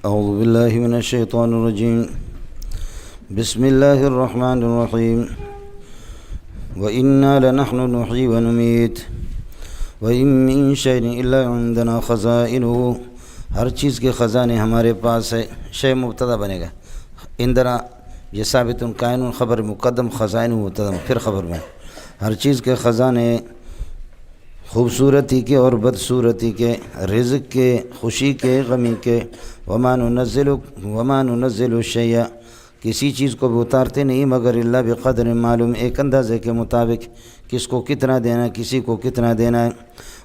اعوذ باللہ من الشیطان الرجیم بسم اللہ الرحمن الرحیم وَإِنَّا لَنَحْنُ نُحْيِي وَنُمِيتُ وَإِن مِّن شَيْءٍ إِلَّا عِندَنَا خَزَائِنُهُ، ہر چیز کے خزانے ہمارے پاس ہے۔ شے مبتدا بنے گا، اندرا یہ ثابت کائن خبر مقدم، خزائن مبتدا پھر خبر میں۔ ہر چیز کے خزانے، خوبصورتی کے اور بدصورتی کے، رزق کے، خوشی کے، غمی کے۔ وَمَا نُنَزِّلُ الشَّيْءَ، کسی چیز کو بھی اتارتے نہیں مگر اللہ بقدر معلوم، ایک اندازے کے مطابق، کس کو کتنا دینا ہے، کسی کو کتنا دینا ہے۔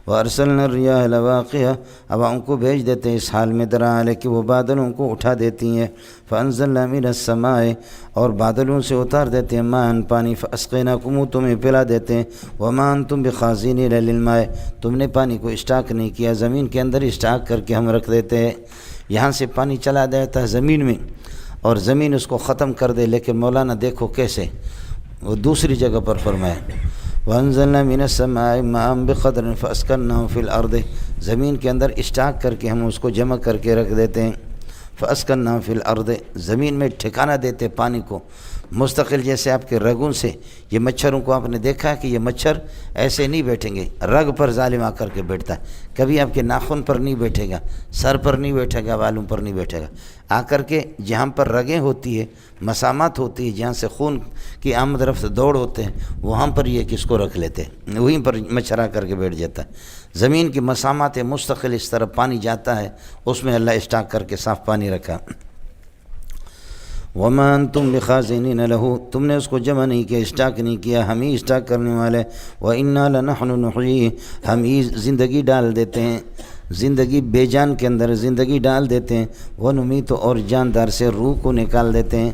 وَأَرْسَلْنَا الرِّيَاحَ لَوَاقِحَ، ہواؤں کو بھیج دیتے ہیں اس حال میں درعالے کہ وہ بادلوں کو اٹھا دیتی ہیں۔ فَأَنزَلْنَا مِنَ السَّمَاءِ، اور بادلوں سے اتار دیتے ہیں ماءً پانی، فَأَسْقَيْنَاكُمْ، تمہیں پلا دیتے ہیں۔ وَمَا أَنْتُمْ بِخَازِنِينَ لِلْمَاءِ، تم نے پانی کو اسٹاک نہیں کیا، زمین کے اندر اسٹاک کر کے ہم رکھ دیتے ہیں۔ یہاں سے پانی چلا جاتا ہے زمین میں اور زمین اس کو ختم کر دے، لیکن مولانا دیکھو کیسے، وہ دوسری جگہ پر فرمایا وَأَنزَلْنَا مِنَ السَّمَاءِ مَاءً بِقَدْرٍ فَأَسْكَنَّاهُ فِي الْأَرْضِ، زمین کے اندر اسٹاک کر کے ہم اس کو جمع کر کے رکھ دیتے ہیں۔ فَأَسْكَنَّاهُ فِي الْأَرْضِ، زمین میں ٹھکانہ دیتے پانی کو مستقل، جیسے آپ کے رگوں سے یہ مچھروں کو آپ نے دیکھا ہے کہ یہ مچھر ایسے نہیں بیٹھیں گے، رگ پر ظالم آ کر کے بیٹھتا ہے، کبھی آپ کے ناخن پر نہیں بیٹھے گا، سر پر نہیں بیٹھے گا، بالوں پر نہیں بیٹھے گا، آ کر کے جہاں پر رگیں ہوتی ہے، مسامات ہوتی ہے، جہاں سے خون کی آمد رفت دوڑ ہوتے ہیں، وہاں پر یہ کس کو رکھ لیتے ہیں، وہیں پر مچھر آ کر کے بیٹھ جاتا ہے۔ زمین کی مسامات مستقل اس طرف پانی جاتا ہے، اس میں اللہ اسٹاک کر کے صاف پانی رکھا۔ وَمَا أَنْتُمْ بِخَازِنِينَ لَهُ، تم نے اس کو جمع نہیں کیا، اسٹاک نہیں کیا، ہم ہی اسٹاک کرنے والے۔ وَإِنَّا لَنَحْنُ نُحْيِي، ہم ہی زندگی ڈال دیتے ہیں، زندگی بے جان کے اندر زندگی ڈال دیتے ہیں۔ وَنُمِيتُ، اور جاندار سے روح کو نکال دیتے ہیں،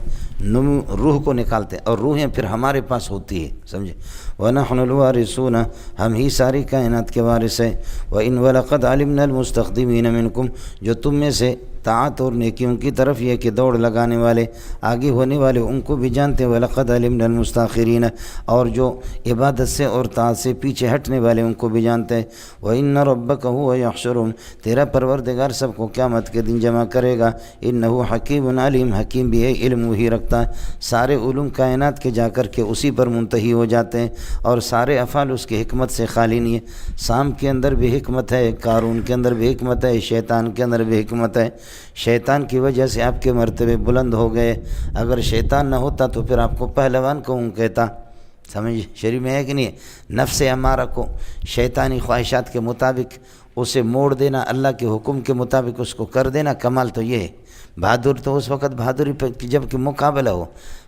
روح کو نکالتے ہیں، اور روحیں پھر ہمارے پاس ہوتی ہے، سمجھے۔ وَنَحْنُ الْوَارِثُونَ، ہم ہی ساری کائنات کے وارث ہیں۔ وَإِنْ وَلَقَدْ عَلِمْنَا الْمُسْتَقْدِمِينَ مِنْكُمْ، جو تم میں سے طاعت اور نیکیوں کی طرف یہ کہ دوڑ لگانے والے، آگے ہونے والے، ان کو بھی جانتے ہیں۔ وَلَقَدْ عَلِمْنَا الْمُسْتَأْخِرِينَ، اور جو عبادت سے اور طاعت سے پیچھے ہٹنے والے، ان کو بھی جانتے ہیں۔ وَإِنَّ رَبَّكَ هُوَ يَحْشُرُهُمْ، تیرا پروردگار سب کو قیامت کے دن جمع کرے گا۔ إِنَّهُ حَكِيمٌ عَلِيمٌ، حکیم بھی ہے، علم وہی رکھتا ہے، سارے علوم کائنات کے جا کر کے اسی پر منتہی ہو جاتے ہیں، اور سارے افعال اس کی حکمت سے خالی نہیں ہے۔ سام کے اندر بھی حکمت ہے، قارون کے اندر بھی حکمت ہے، شیطان کے اندر بھی حکمت ہے۔ شیطان کی وجہ سے آپ کے مرتبے بلند ہو گئے، اگر شیطان نہ ہوتا تو پھر آپ کو پہلوان کون کہتا، سمجھ شریف میں ہے کہ نہیں ہے۔ نفس امارہ کو شیطانی خواہشات کے مطابق اسے موڑ دینا، اللہ کے حکم کے مطابق اس کو کر دینا، کمال تو یہ ہے۔ بہادر تو اس وقت بہادری پہ جب کہ مقابلہ ہو،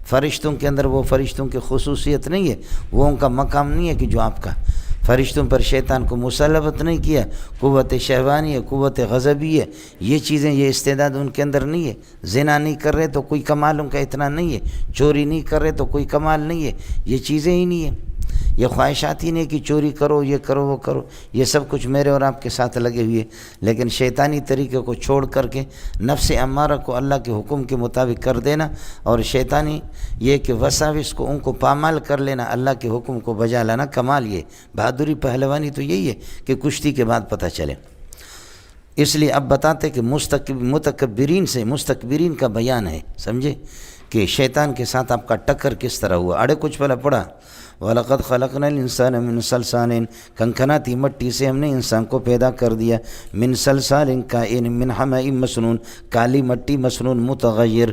فرشتوں کے اندر وہ فرشتوں کی خصوصیت نہیں ہے، وہ ان کا مقام نہیں ہے کہ جو آپ کا۔ فرشتوں پر شیطان کو مسلط نہیں کیا، قوت شہوانی ہے، قوت غضبی ہے، یہ چیزیں، یہ استعداد ان کے اندر نہیں ہے۔ زنا نہیں کر رہے تو کوئی کمال ان کا اتنا نہیں ہے، چوری نہیں کر رہے تو کوئی کمال نہیں ہے، یہ چیزیں ہی نہیں ہیں، یہ خواہشات ہی نہیں کہ چوری کرو، یہ کرو، وہ کرو، یہ سب کچھ میرے اور آپ کے ساتھ لگے ہوئے۔ لیکن شیطانی طریقے کو چھوڑ کر کے نفس امارہ کو اللہ کے حکم کے مطابق کر دینا، اور شیطانی یہ کہ وساوس کو ان کو پامال کر لینا، اللہ کے حکم کو بجا لانا، کمال یہ بہادری پہلوانی تو یہی ہے کہ کشتی کے بعد پتہ چلے۔ اس لیے اب بتاتے کہ مستکبرین کا بیان ہے، سمجھے کہ شیطان کے ساتھ آپ کا ٹکر کس طرح ہوا۔ اڑے کچھ پہلے پڑھا وَلَقَدْ خَلَقْنَا الْإِنسَانَ مِنْ صَلْصَالٍ، کنکھناتی مٹی سے ہم نے انسان کو پیدا کر دیا، من صلصال کائن من حمأ مسنون، کالی مٹی مسنون متغیر،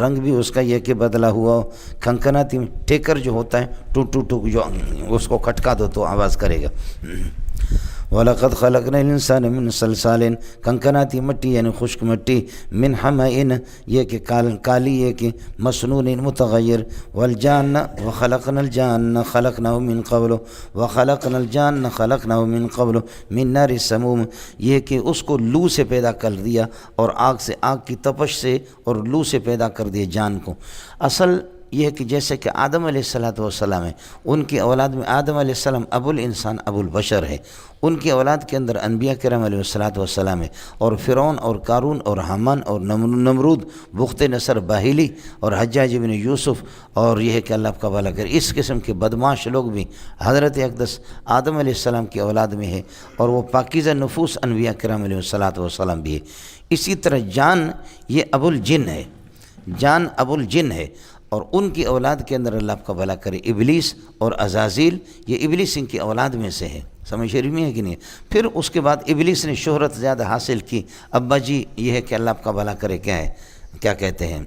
رنگ بھی اس کا یہ کہ بدلا ہوا ہو۔ کنکھناتی ٹیکر جو ہوتا ہے ٹو ٹو ٹو، جو اس کو کھٹکا دو تو آواز کرے گا۔ وَلَقَدْ خَلَقْنَا الْإِنسَانَ مِنْ صَلْصَالٍ، کنکھناتی مٹی یعنی خشک مٹی، من حمأ یہ کہ کالی، یہ کہ مسنون متغیر، والجان وخلقنا الجان خلقناه من قبل، وخلقنا الجان خلقناه من قبل من نار السموم، یہ کہ اس کو لو سے پیدا کر دیا، اور آگ سے، آگ کی تپش سے اور لو سے پیدا کر دیا جان کو۔ اصل یہ ہے کہ جیسے کہ آدم علیہ السلام ہے، ان کی اولاد میں آدم علیہ السلام ابو الانسان ابو البشر ہے، ان کی اولاد کے اندر انبیاء کرام علیہ السلام ہے، اور فرعون اور قارون اور حامان اور نمرود، بخت نصر باہلی اور حجاج بن یوسف، اور یہ ہے کہ اللہ کا بھلا کرے اس قسم کے بدمعاش لوگ بھی حضرت اقدس آدم علیہ السلام کی اولاد میں ہے، اور وہ پاکیزہ نفوس انبیاء کرام علیہ السلام بھی ہے۔ اسی طرح جان یہ ابو الجن ہے، جان ابو الجن ہے، اور ان کی اولاد کے اندر اللہ آپ کا بھلا کرے ابلیس اور عزازیل، یہ ابلیس ان کی اولاد میں سے ہے، سمجھ شریف میں ہے کہ نہیں؟ پھر اس کے بعد ابلیس نے شہرت زیادہ حاصل کی، ابا جی یہ ہے کہ اللہ آپ کا بھلا کرے کیا کہتے ہیں،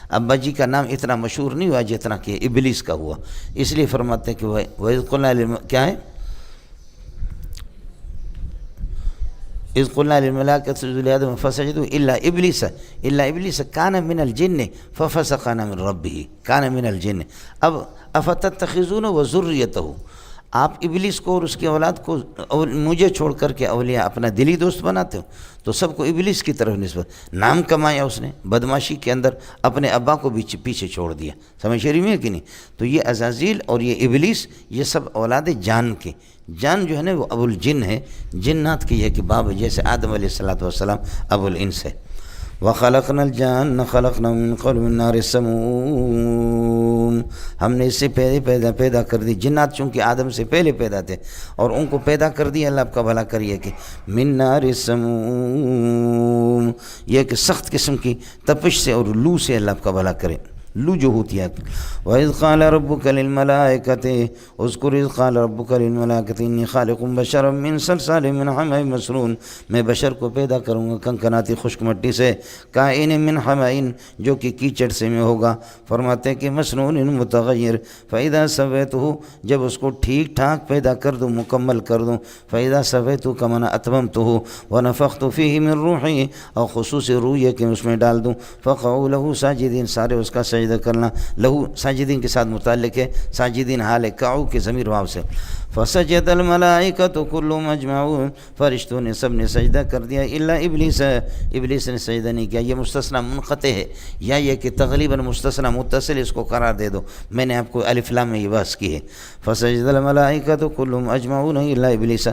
ابا جی کا نام اتنا مشہور نہیں ہوا جتنا کہ ابلیس کا ہوا، اس لیے فرماتے ہیں کہ وَإِذْ قُلْنَا کیا ہے، اذ قلنا للملائکۃ اسجدوا لآدم فسجدوا الا ابلیس کان من الجن ففسق عن امر ربہ، کان من الجن۔ اب افتتخذونه وذریتہ، آپ ابلیس کو اور اس کی اولاد کو مجھے چھوڑ کر کے اولیاء اپنا دلی دوست بناتے ہو، تو سب کو ابلیس کی طرف نسبت، نام کمایا اس نے بدماشی کے اندر، اپنے ابا کو بھی پیچھے چھوڑ دیا، سمجھ شریف میں ہے کہ نہیں؟ تو یہ عزازیل اور یہ ابلیس یہ سب اولاد جان کے، جان جو ہے نا وہ ابو الجن ہے، جنات کی ہے کہ باب جیسے آدم علیہ السلام ابو الانس ہے۔ وَخَلَقْنَا الْجَانَّ خَلَقْنَا مِن قَبْلُ مِن نَارِ السَّمُومِ، ہم نے اس سے پیدا کر دی، جنات چونکہ آدم سے پہلے پیدا تھے اور ان کو پیدا کر دیا، اللہ آپ کا بھلا کریے کہ من نار السموم، یہ کہ سخت قسم کی تپش سے اور لو سے اللہ آپ کا بھلا کرے، لو جو ہوتی ہے۔ وَإِذْ قَالَ رَبُّكَ لِلْمَلَائِكَةِ اذْكُرْ إِذْ قَالَ رَبُّكَ لِلْمَلَائِكَةِ إِنِّي خَالِقٌ بَشَرًا مِّن صَلْصَالٍ مِّنْ حَمَإٍ مَسْنُونٍ، میں بشر کو پیدا کروں گا کنکناتی خشک مٹی سے، کائن من حمائن، جو کہ کیچڑ سے میں ہوگا، فرماتے ہیں کہ مسنون متغیر، فَإِذَا سَوَيْتُهُ، جب اس کو ٹھیک ٹھاک پیدا کر دوں، مکمل کر دوں، فَإِذَا سَوَيْتُهُ كَمَا أَتْمَمْتُهُ وَنَفَخْتُ فِيهِ مِن رُوحِي، اور خصوصی روح یہ کہ اس میں ڈال دوں، فَقَعُوا لَهُ سَاجِدِينَ، سارے اس کا سجدہ کرنا، لہو ساجدین کے ساتھ متعلق ہے، ساجدین حال قعو کے ضمیر واو سے، فسجد الملائکۃ کلهم اجمعون، فرشتوں نے سب نے سجدہ کر دیا الا ابلیس، ابلیس نے سجدہ نہیں کیا۔ یہ مستثنی منقطع ہے، یا یہ کہ تغلیباً مستثنی متصل، اس کو قرار دے دو، میں نے آپ کو الف لام میں یہ بحث کی ہے۔ فسجد الملائکۃ کلهم اجمعون الا ابلیس،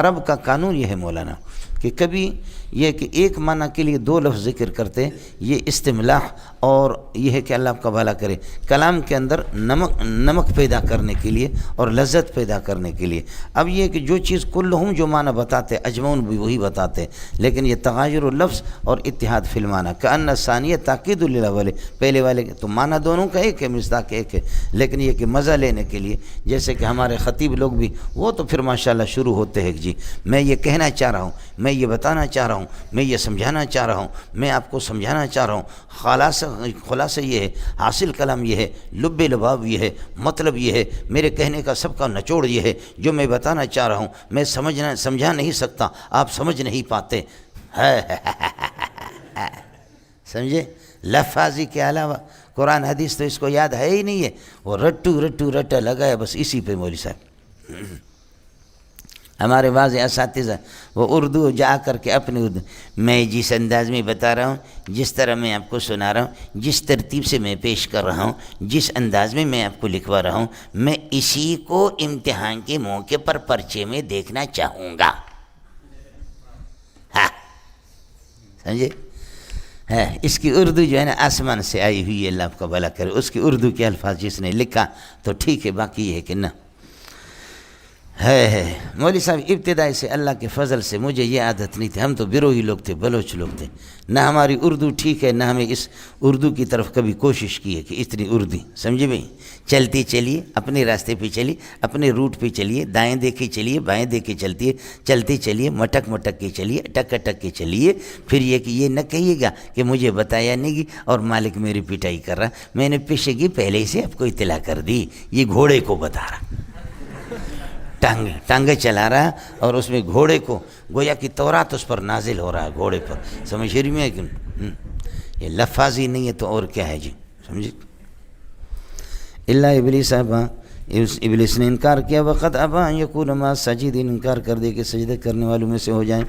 عرب کا قانون یہ ہے مولانا کہ کبھی یہ کہ ایک معنی کے لیے دو لفظ ذکر کرتے، یہ استملاح، اور یہ ہے کہ اللہ آپ کا بھلا کرے کلام کے اندر نمک پیدا کرنے کے لیے اور لذت پیدا کرنے کے لیے۔ اب یہ کہ جو چیز کلہم جو معنی بتاتے، اجمعون بھی وہی بتاتے، لیکن یہ تغایر اللفظ اور اتحاد فی المعنی، کأن ثانیہ تاکید للاول، پہلے والے تو معنی دونوں کا ایک ہے، مصداق ایک ہے، لیکن یہ کہ مزہ لینے کے لیے، جیسے کہ ہمارے خطیب لوگ بھی وہ تو پھر ماشاءاللہ شروع ہوتے ہیں، جی میں یہ کہنا چاہ رہا ہوں، میں یہ بتانا چاہ رہا ہوں، میں یہ سمجھانا چاہ رہا ہوں، میں آپ کو سمجھانا چاہ رہا ہوں، خلاصہ یہ ہے، حاصل کلام یہ ہے، لب لباب یہ ہے، مطلب یہ ہے، میرے کہنے کا سب کا نچوڑ یہ ہے، جو میں بتانا چاہ رہا ہوں میں سمجھا نہیں سکتا، آپ سمجھ نہیں پاتے، سمجھے؟ لفاظی کے علاوہ قرآن حدیث تو اس کو یاد ہے ہی نہیں ہے، وہ رٹا لگایا بس اسی پہ مولوی صاحب۔ ہمارے بعض اساتذہ وہ اردو جا کر کے اپنی اردو، میں جس انداز میں بتا رہا ہوں، جس طرح میں آپ کو سنا رہا ہوں، جس ترتیب سے میں پیش کر رہا ہوں، جس انداز میں میں آپ کو لکھوا رہا ہوں، میں اسی کو امتحان کے موقع پر پرچے میں دیکھنا چاہوں گا، ہاں سمجھے؟ اس کی اردو جو ہے نا آسمان سے آئی ہوئی ہے، اللہ آپ کا بھلا کرے، اس کی اردو کے الفاظ جس نے لکھا تو ٹھیک ہے، باقی یہ ہے کہ نہ ہے مولوی صاحب ابتدائی سے اللہ کے فضل سے مجھے یہ عادت نہیں تھی، ہم تو بیروہی لوگ تھے، بلوچ لوگ تھے، نہ ہماری اردو ٹھیک ہے، نہ ہمیں اس اردو کی طرف کبھی کوشش کی ہے کہ اتنی اردو، سمجھے بھائی؟ چلتی چلیے اپنے راستے پہ چلیے، اپنے روٹ پہ چلیے، دائیں دیکھے چلیے، بائیں دیکھے چلتے چلیے، مٹک کے چلیے، اٹک کے چلیے، پھر یہ کہ یہ نہ کہیے گا کہ مجھے بتایا نہیں گی اور مالک میری پٹائی کر رہا، میں نے پیشگی پہلے ہی سے آپ کو اطلاع کر دی، یہ گھوڑے کو بتا رہا، ٹانگیں چلا رہا اور اس میں گھوڑے کو گویا کہ تورات اس پر نازل ہو رہا ہے، گھوڑے پر، سمجھ رہی میں کہ یہ لفاظی نہیں ہے تو اور کیا ہے جی، سمجھے؟ اللہ ابلیس ابا، ابلیس نے انکار کیا، وقت ابا یکون مع الساجدین، انکار کر دے کہ سجدے کرنے والوں میں سے ہو جائیں،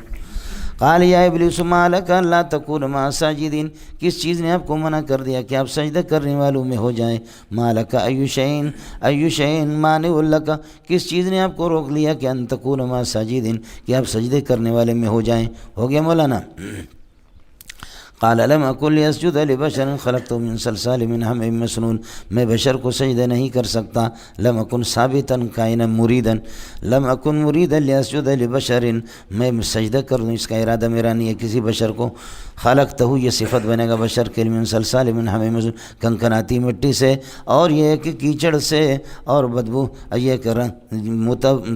قال یا ابلیس ما لک الا تکون مع الساجدین، کس چیز نے آپ کو منع کر دیا کہ آپ سجدہ کرنے والوں میں ہو جائیں؟ ما لک ای شیء مانع لک، کس چیز نے آپ کو روک لیا کہ ان تکون مع الساجدین، کہ آپ سجدے کرنے والے میں ہو جائیں؟ ہو گیا مولانا؟ قال لم اکن لیسجد لبشر خلقته من صلصال من حمأ مسنون، میں بشر کو سجدہ نہیں کر سکتا. لم اکن ثابتا کائنا مریدا، لم اکن مریدا لیسجد لبشر، میں سجدہ کر دوں اس کا ارادہ میرا نہیں ہے کسی بشر کو. خلقتہ، یہ صفت بنے گا بشر کے لیے، من صلصال من حمأ مسنون، کنکناتی مٹی سے، اور یہ کہ کیچڑ سے اور بدبو یہ کہ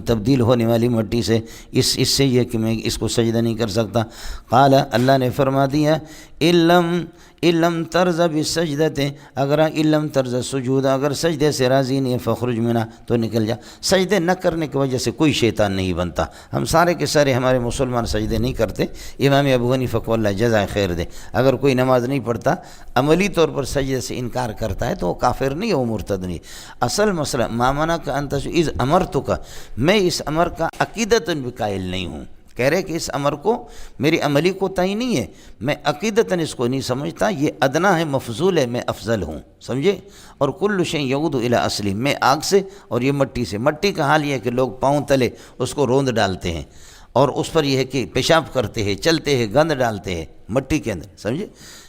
تبدیل ہونے والی مٹی سے، اس سے یہ کہ میں اس کو سجدہ نہیں کر سکتا. قال، اللہ نے فرما دیا، علم ترض بالسجدۃ، اگر علم ترض سجود، اگر سجدے سے راضی نہیں فخرج منها، تو نکل جا. سجدے نہ کرنے کی وجہ سے کوئی شیطان نہیں بنتا. ہم سارے کے سارے ہمارے مسلمان سجدے نہیں کرتے. امام ابو حنیفہ کو اللہ جزائے خیر دے، اگر کوئی نماز نہیں پڑھتا عملی طور پر سجدے سے انکار کرتا ہے تو وہ کافر نہیں ہے، وہ مرتد نہیں. اصل مسئلہ ما منعک ان تسجد اذ امرتک، میں اس امر کا عقیدتاً بھی قائل نہیں ہوں. کہہ رہے کہ اس امر کو میری عملی کوتاہی نہیں ہے، میں عقیدتاً اس کو نہیں سمجھتا، یہ ادنا ہے، مفضول ہے، میں افضل ہوں، سمجھے. اور کل شیء یعود الی اصلی، میں آگ سے اور یہ مٹی سے. مٹی کا حال یہ ہے کہ لوگ پاؤں تلے اس کو روند ڈالتے ہیں اور اس پر یہ ہے کہ پیشاب کرتے ہیں، چلتے ہیں، گند ڈالتے ہیں مٹی کے اندر، سمجھے.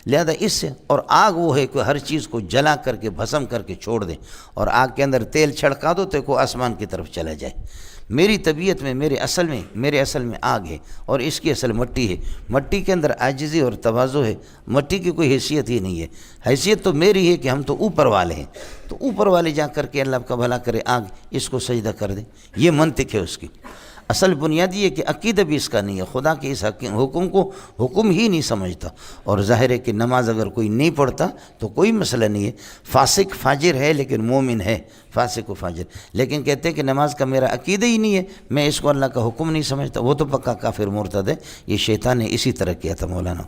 لہذا اس سے، اور آگ وہ ہے کہ ہر چیز کو جلا کر کے بھسم کر کے چھوڑ دیں، اور آگ کے اندر تیل چھڑکا دو تو کو آسمان کی طرف چلا جائے. میری طبیعت میں میرے اصل میں آگ ہے اور اس کی اصل مٹی ہے. مٹی کے اندر عاجزی اور تواضع ہے. مٹی کی کوئی حیثیت ہی نہیں ہے. حیثیت تو میری ہے کہ ہم تو اوپر والے ہیں، تو اوپر والے جا کر کے اللہ کا بھلا کرے، آگ اس کو سجدہ کر دیں. یہ منطق ہے اس کی. اصل بنیادی ہے کہ عقیدہ بھی اس کا نہیں ہے، خدا کے اس حکم کو حکم ہی نہیں سمجھتا. اور ظاہر ہے کہ نماز اگر کوئی نہیں پڑھتا تو کوئی مسئلہ نہیں ہے. فاسق فاجر ہے لیکن مومن ہے، فاسق و فاجر. لیکن کہتے ہیں کہ نماز کا میرا عقیدہ ہی نہیں ہے، میں اس کو اللہ کا حکم نہیں سمجھتا، وہ تو پکا کافر مرتد ہے. یہ شیطان نے اسی طرح کیا تھا مولانا.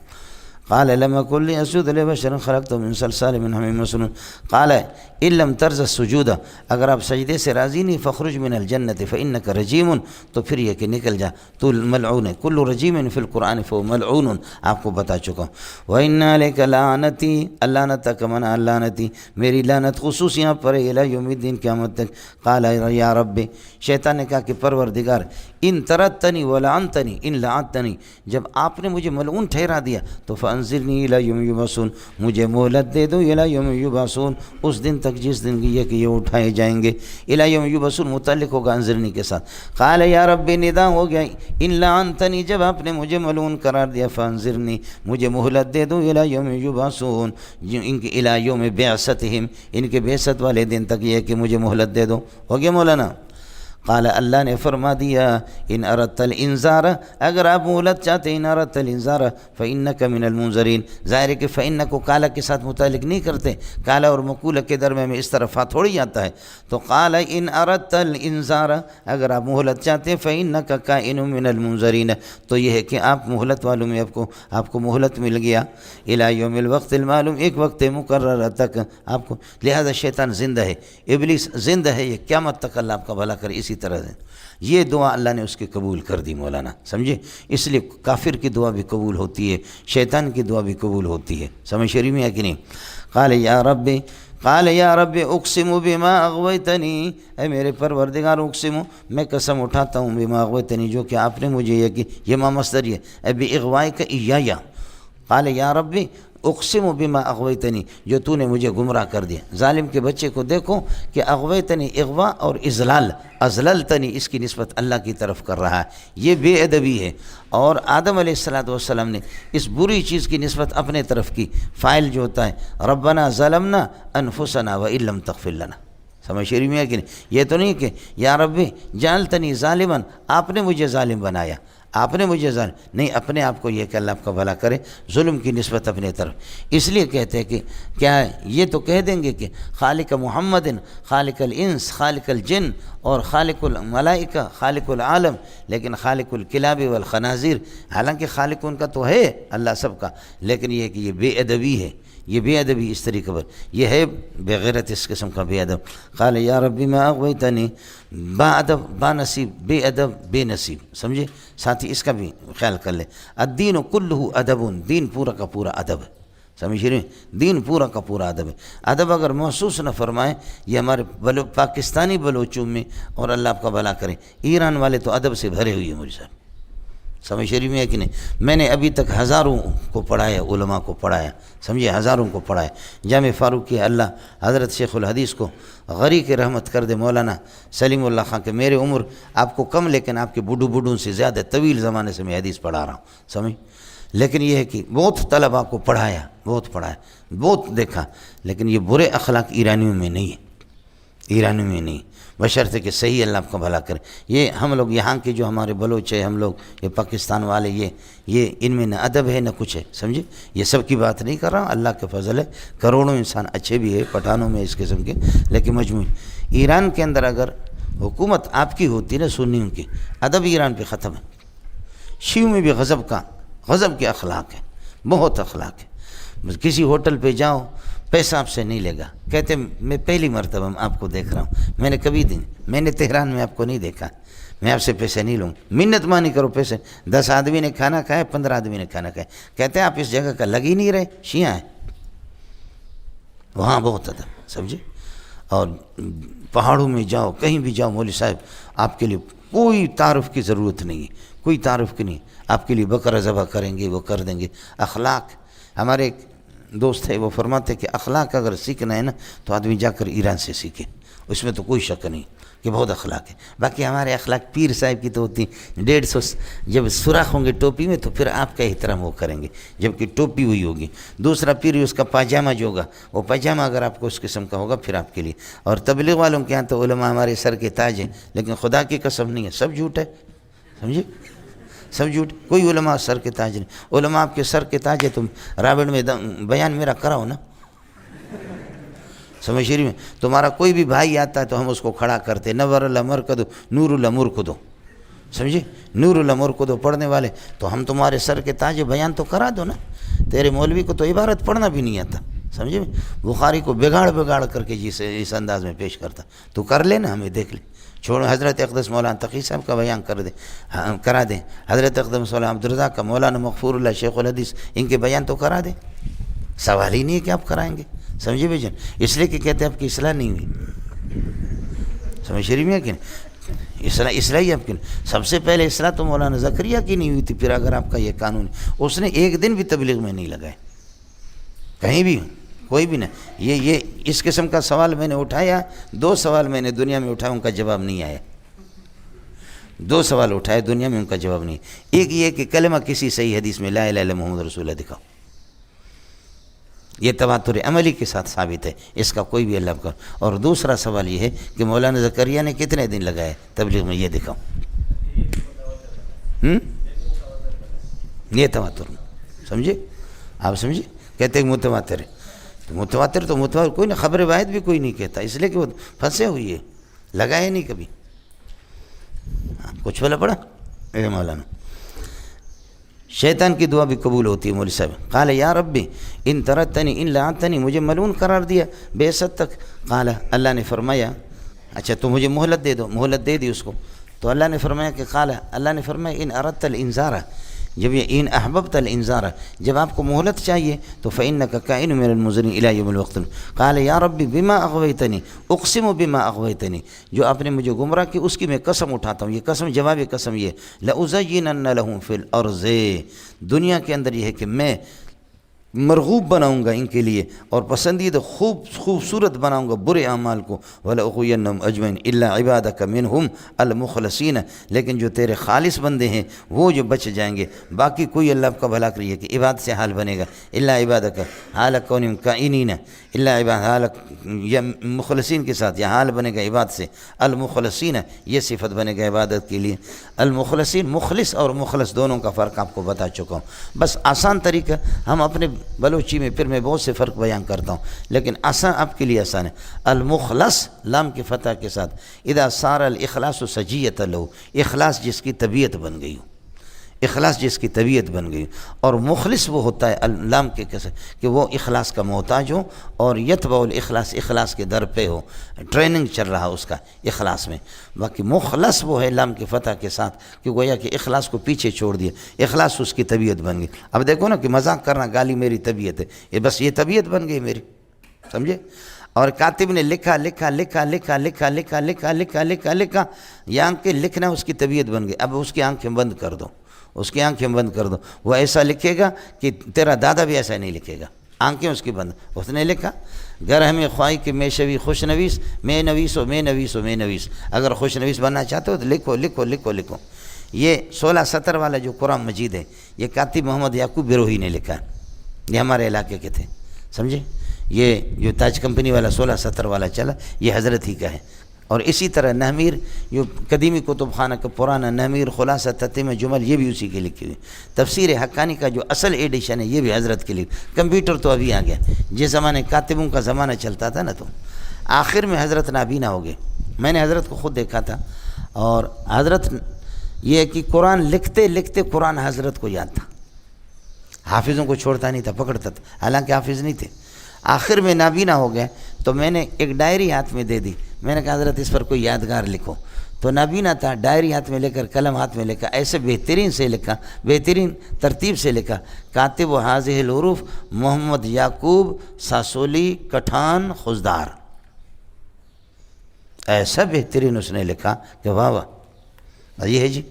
قال لم اکن لیسجد لبشر خلقته من صلصال من حمأ مسنون. قال ان لم ترض السجود، اگر آپ سجدے سے راضی نہیں فخرج من الجنت فانک رجیم، تو پھر یہ کہ نکل جا، تو ملعون ہے. کل رجیم فی القرآن فهو ملعون، آپ کو بتا چکا ہوں. وان علیک لعنتی، اللعنت کا معنی اللعنتی، میری لعنت خصوص یہاں پر الی یوم الدین، قیامت تک. قال یا رب، شیطان نے کہا کہ پروردگار، ان طردتنی ولعنتنی، ان لعنتنی، جب آپ نے مجھے ملعون ٹھہرا دیا تو فانظرنی الی یوم یبعثون، مجھے مہلت دے دو الی یوم یبعثون، اس دن تک جس دن کی یہ کہ یہ اٹھائے جائیں گے. الی یوم یبعثون متعلق ہوگا انظرنی کے ساتھ. قال یا رب، ندا ہو گیا، ان لعنتنی، جب آپ نے مجھے ملعون قرار دیا، فانظرنی، مجھے مہلت دے دو الی یوم یبعثون، ان کے الی یوم بعثتہم، ان کے بعثت والے دن تک یہ کہ مجھے مہلت دے دو. ہو گیا مولانا. قال، اللہ نے فرما دیا، ان اردت الانذار، اگر آپ مہلت چاہتے، ان اردت الانذار فانک من المنذرین. ظاہر ہے کہ فانک کو کالا کے ساتھ متعلق نہیں کرتے، کالا اور مقولہ کے درمیان میں اس طرح تھوڑی آتا ہے. تو قال ان اردت الانذار، اگر آپ مہلت چاہتے، فانک کائن من المنذرین، تو یہ ہے کہ آپ مہلت والوں میں آپ کو مہلت مل گیا. الی یوم الوقت المعلوم، ایک وقت مقرر تک آپ کو. لہذا شیطان زندہ ہے، ابلیس زندہ ہے، یہ قیامت تک اللہ آپ کا بھلا کرے. اسی طرح سے یہ دعا اللہ نے اس کی قبول کر دی مولانا، سمجھے. اس لیے کافر کی دعا بھی قبول ہوتی ہے، شیطان کی دعا بھی قبول ہوتی ہے. سمجھ شریف میں ہے کہ نہیں. قال یا رب اقسم بما اغویتنی، اے میرے پروردگار، اقسم، میں قسم اٹھاتا ہوں، بما اغویتنی، جو کہ آپ نے مجھے یہ ما مصدر ہے، اے باغوائک ایایا. قال یا رب اقسم بما اغویتنی، جو تو نے مجھے گمراہ کر دیا. ظالم کے بچے کو دیکھو کہ اغویتنی اغوا اور اضلال، ازللتنی اس کی نسبت اللہ کی طرف کر رہا ہے، یہ بے ادبی ہے. اور آدم علیہ السلام نے اس بری چیز کی نسبت اپنے طرف کی. فاعل جو ہوتا ہے ربنا ظلمنا انفسنا وان لم تغفر لنا. سمجھ شریف میں ہے کہ نہیں. یہ تو نہیں کہ یا رب جعلتنی ظالما، آپ نے مجھے ظالم بنایا، آپ نے مجھے ظالم نہیں، اپنے آپ کو یہ کہ اللہ آپ کا بھلا کرے، ظلم کی نسبت اپنے طرف. اس لیے کہتے ہیں کہ کیا ہے، یہ تو کہہ دیں گے کہ خالق محمد، خالق الانس، خالق الجن، اور خالق الملائکہ، خالق العالم، لیکن خالق الکلاب والخنازیر، حالانکہ خالق ان کا تو ہے اللہ سب کا، لیکن یہ کہ یہ بے ادبی ہے، یہ بے ادبی اس طریقے پر، یہ ہے بغیرت اس قسم کا بے ادب۔ قال یا ربی ما اغویتنی، با ادب با نصیب، بے ادب بے نصیب، سمجھے ساتھی، اس کا بھی خیال کر لیں۔ الدین کلہ ادب، دین پورا کا پورا ادب ہے، سمجھ رہے ہیں، دین پورا کا پورا ادب ہے۔ ادب اگر محسوس نہ فرمائیں، یہ ہمارے پاکستانی بلوچوں میں، اور اللہ آپ کا بھلا کرے، ایران والے تو ادب سے بھرے ہوئے ہیں مولوی صاحب، سمجھ شریف میں ہے کہ نہیں؟ میں نے ابھی تک ہزاروں کو پڑھایا، علماء کو پڑھایا، سمجھے، ہزاروں کو پڑھایا۔ جامع فاروق کی اللہ حضرت شیخ الحدیث کو غری کے رحمت کر دے مولانا سلیم اللہ خان کے، میرے عمر آپ کو کم لیکن آپ کے بوڑھوں سے زیادہ طویل زمانے سے میں حدیث پڑھا رہا ہوں، سمجھ، لیکن یہ ہے کہ بہت طلباء کو پڑھایا، بہت پڑھایا، بہت دیکھا، لیکن یہ برے اخلاق ایرانیوں میں نہیں ہے، ایرانیوں میں نہیں، بشرطے کہ صحیح اللہ آپ کا بھلا کرے۔ یہ ہم لوگ یہاں کے جو ہمارے بلوچ ہے، ہم لوگ یہ پاکستان والے، یہ ان میں نہ ادب ہے نہ کچھ ہے، سمجھے، یہ سب کی بات نہیں کر رہا ہوں، اللہ کے فضل ہے، کروڑوں انسان اچھے بھی ہے پٹھانوں میں اس قسم کے، لیکن مجموعی ایران کے اندر اگر حکومت آپ کی ہوتی نا سنیوں کی، ادب ایران پہ ختم ہے۔ شیعوں میں بھی غضب کے اخلاق ہے، بہت اخلاق ہے۔ بس کسی ہوٹل پہ جاؤ، پیسہ آپ سے نہیں لے گا، کہتے میں پہلی مرتبہ آپ کو دیکھ رہا ہوں، میں نے تہران میں آپ کو نہیں دیکھا، میں آپ سے پیسے نہیں لوں، منت مانی کرو پیسے۔ 10 آدمی نے کھانا کھایا، 15 آدمی نے کھانا کھایا، کہتے ہیں آپ اس جگہ کا لگ ہی نہیں رہے، شیعہ ہیں وہاں، بہت ادب، سمجھے۔ اور پہاڑوں میں جاؤ، کہیں بھی جاؤ مولوی صاحب، آپ کے لیے کوئی تعارف کی ضرورت نہیں ہے، کوئی تعارف کی نہیں، آپ کے لیے بکرا ذبح کریں گے، وہ کر دیں گے۔ اخلاق، ہمارے ایک دوست ہے وہ فرماتے کہ اخلاق اگر سیکھنا ہے نا تو آدمی جا کر ایران سے سیکھے، اس میں تو کوئی شک نہیں کہ بہت اخلاق ہے۔ باقی ہمارے اخلاق پیر صاحب کی تو ہوتی 150، جب سوراخ ہوں گے ٹوپی میں تو پھر آپ کا احترام وہ کریں گے، جبکہ ٹوپی ہوئی ہوگی۔ دوسرا پیر اس کا پاجامہ جو ہوگا، وہ پاجامہ اگر آپ کو اس قسم کا ہوگا پھر آپ کے لیے۔ اور تبلیغ والوں کے یہاں تو علماء ہمارے سر کے تاج ہیں، لیکن خدا کی قسم نہیں ہے، سب جھوٹ ہے، سمجھے، سب جھوٹ، کوئی علماء سر کے تاج نہیں۔ علماء آپ کے سر کے تاج ہے، تم رابڑ میں بیان میرا کراؤ نا، سمجھ رہی میں، تمہارا کوئی بھی بھائی آتا ہے تو ہم اس کو کھڑا کرتے، نور اللہ مرکدو نور اللہ مرکدو، سمجھے، نور اللہ مرکدو پڑھنے والے، تو ہم تمہارے سر کے تاج بیان تو کرا دو نا۔ تیرے مولوی کو تو عبارت پڑھنا بھی نہیں آتا، سمجھے، بخاری کو بگاڑ کر کے اس انداز میں پیش کرتا، تو کر لے نا، ہمیں دیکھ لے، چھوڑو۔ حضرت اقدس مولانا تقی صاحب کا بیان کرا دیں، حضرت اقدس مولانا عبدالرزاق کا، مولانا مغفور اللہ شیخ الحدیث، ان کے بیان تو کرا دیں، سوال ہی نہیں ہے کہ آپ کرائیں گے، سمجھے بھائی جان، اس لیے کہ کہتے ہیں آپ کی اصلاح نہیں ہوئی، سمجھ شریف میں کہ اصلاح ہی آپ کی، سب سے پہلے اصلاح تو مولانا زکریا کی نہیں ہوئی تھی، پھر اگر آپ کا یہ قانون، اس نے ایک دن بھی تبلیغ میں نہیں لگائے، کہیں بھی کوئی بھی نہ۔ یہ اس قسم کا سوال میں نے اٹھایا، 2 سوال میں نے دنیا میں اٹھایا، ان کا جواب نہیں آیا، 2 سوال اٹھائے دنیا میں، ان کا جواب نہیں۔ ایک یہ کہ کلمہ کسی صحیح حدیث میں لا الہ الا محمد رسول اللہ دکھاؤ، یہ تواتر عملی کے ساتھ ثابت ہے، اس کا کوئی بھی اللہ کا۔ اور دوسرا سوال یہ ہے کہ مولانا زکریا نے کتنے دن لگائے تبلیغ میں، یہ دکھاؤ، یہ تواتر، سمجھے آپ، سمجھے، کہتے ہیں متواتر ہے، تو متواتر کوئی نہ، خبر واحد بھی کوئی نہیں کہتا، اس لیے کہ وہ پھنسے ہوئی ہے، لگائے نہیں کبھی۔ کچھ والا پڑا اے مولانا، شیطان کی دعا بھی قبول ہوتی ہے مولوی صاحب۔ قال یا ربی ان ترکتنی ان لعنتنی، مجھے ملعون قرار دیا بے عزت تک۔ قال، اللہ نے فرمایا اچھا تو مجھے مہلت دے دو، مہلت دے دی اس کو، تو اللہ نے فرمایا کہ قال، اللہ نے فرمایا ان اردت الانذار، جب یہ ان احببت الانذار، جب آپ کو مہلت چاہیے تو فإنک کائن من المنظرین الی یوم الوقت۔ قال یا ربی بما اغویتنی اقسم بما اغویتنی، جو آپ نے مجھے گمراہ کی اس کی میں قسم اٹھاتا ہوں، یہ قسم جواب قسم یہ، لأزینن لهم فی الارض، دنیا کے اندر یہ ہے کہ میں مرغوب بناؤں گا ان کے لیے اور پسندیدہ خوبصورت بناؤں گا برے اعمال کو، وَلَأُغْوِيَنَّهُمْ أَجْمَعِينَ إِلَّا عِبَادَكَ مِنْهُمْ الْمُخْلَصِينَ، لیکن جو تیرے خالص بندے ہیں وہ جو بچ جائیں گے، باقی کوئی اللہ کا بھلا کریے کہ عباد سے حال بنے گا، إِلَّا عِبَادَكَ حَالَ كَوْنِهِمْ كَائِنِينَ إِلَّا عِبَادَ حَالَ، یا مخلصین کے ساتھ یہ حال بنے گا عباد سے، المخلصین یہ صفت بنے گا عبادت کے لیے، المخلصین، مخلص اور مخلص دونوں کا فرق آپ کو بتا چکا ہوں، بس آسان طریقہ، ہم اپنے بلوچی میں پھر میں بہت سے فرق بیان کرتا ہوں، لیکن آسان آپ کے لیے آسان ہے۔ المخلص لام کے فتح کے ساتھ، اذا صار الاخلاص سجیۃ لہ، اخلاص جس کی طبیعت بن گئی ہو، اخلاص جس کی طبیعت بن گئی. اور مخلص وہ ہوتا ہے لام کے کیسے کہ وہ اخلاص کا محتاج ہو اور یتبع الاخلاص، اخلاص کے در پہ ہو، ٹریننگ چل رہا اس کا اخلاص میں. باقی مخلص وہ ہے لام کی فتح کے ساتھ کہ گویا کہ اخلاص کو پیچھے چھوڑ دیا، اخلاص اس کی طبیعت بن گئی. اب دیکھو نا کہ مذاق کرنا گالی میری طبیعت ہے، یہ بس یہ طبیعت بن گئی میری، سمجھے. اور کاتب نے لکھا لکھا لکھا لکھا لکھا لکھا لکھا لکھا لکھا لکھا، یہاں کے لکھنا اس کی طبیعت بن گئی. اب اس کی آنکھیں بند کر دو، اس کی آنکھیں بند کر دو، وہ ایسا لکھے گا کہ تیرا دادا بھی ایسا نہیں لکھے گا. آنکھیں اس کی بند. اس نے لکھا گر ہمیں خواہی کہ میں شوی خوش نویس، میں نویس ہو میں نویس ہو میں نویس. اگر خوش نویس بننا چاہتے ہو تو لکھو لکھو لکھو لکھو. یہ 16-17 والا جو قرآن مجید ہے یہ کاتب محمد یعقوب بیروہی نے لکھا ہے، یہ ہمارے علاقے کے تھے، سمجھے. یہ جو تاج کمپنی والا 16-17 والا چلا یہ حضرت ہی کا ہے. اور اسی طرح نحمیر جو قدیمی کتب خانہ کا پرانا نحمیر خلاصہ تتمہ جمل یہ بھی اسی کے لکھی ہوئی. تفسیر حقانی کا جو اصل ایڈیشن ہے یہ بھی حضرت کے لیے. کمپیوٹر تو ابھی آ گیا، جس زمانے کاتبوں کا زمانہ چلتا تھا نا تو آخر میں حضرت نابینا ہو گئے. میں نے حضرت کو خود دیکھا تھا، اور حضرت یہ کہ قرآن لکھتے لکھتے قرآن حضرت کو یاد تھا، حافظوں کو چھوڑتا نہیں تھا، پکڑتا تھا، حالانکہ حافظ نہیں تھے. آخر میں نابینا ہو گئے تو میں نے ایک ڈائری ہاتھ میں دے دی. میں نے کہا حضرت اس پر کوئی یادگار لکھو. تو نابینا تھا، ڈائری ہاتھ میں لے کر قلم ہاتھ میں لکھا، ایسے بہترین سے لکھا، بہترین ترتیب سے لکھا. کاتب و حاضح الحروف محمد یعقوب ساسولی کٹھان خزدار. ایسا بہترین اس نے لکھا کہ واہ واہ. یہ ہے جی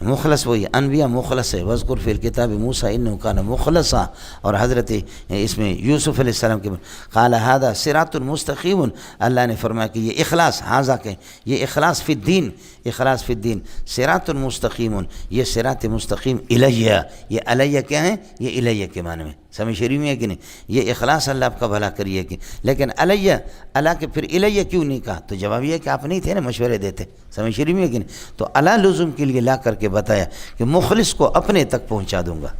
مخلص، وہی انبیاء مخلص ہے. وذکر فی الکتاب موسیٰ انہ کان مخلصا. اور حضرت اس میں یوسف علیہ السلام کے قال ھذا صراط مستقیم. اللہ نے فرمایا کہ یہ اخلاص ھذا کہ یہ اخلاص فی الدین، اخلاص فی الدین صراط مستقیم. یہ صراط مستقیم الیہ، یہ الیہ کیا ہے؟ یہ الیہ کے معنی میں. سمجھ شریف میں ہے کہ نہیں؟ یہ اخلاص اللہ آپ کا بھلا کریے کہ، لیکن الیہ اللہ کے پھر الیہ کیوں نہیں کہا؟ تو جواب یہ ہے کہ آپ نہیں تھے نا مشورے دیتے. سمجھ شریف میں ہے کہ نہیں؟ تو اللہ لزوم کے لیے لا کر کے بتایا کہ مخلص کو اپنے تک پہنچا دوں گا،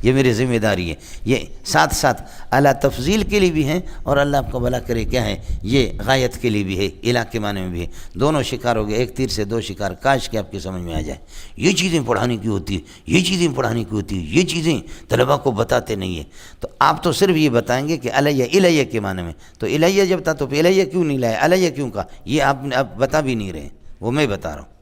یہ میری ذمہ داری ہے. یہ ساتھ ساتھ اللہ تفضیل کے لیے بھی ہیں اور اللہ آپ کو بھلا کرے کیا ہے، یہ غایت کے لیے بھی ہے، الہ کے معنی میں بھی ہے. دونوں شکار ہو گئے، ایک تیر سے دو شکار. کاش کہ آپ کی سمجھ میں آ جائے یہ چیزیں پڑھانے کی ہوتی ہے، یہ چیزیں پڑھانے کی ہوتی ہے، یہ چیزیں طلباء کو بتاتے نہیں ہیں. تو آپ تو صرف یہ بتائیں گے کہ الیہ الیہ کے معنی میں. تو الیہ جب تھا تو الیہ کیوں نہیں لائے، الیہ کیوں کہا؟ یہ آپ بتا بھی نہیں رہے، وہ میں بتا رہا ہوں.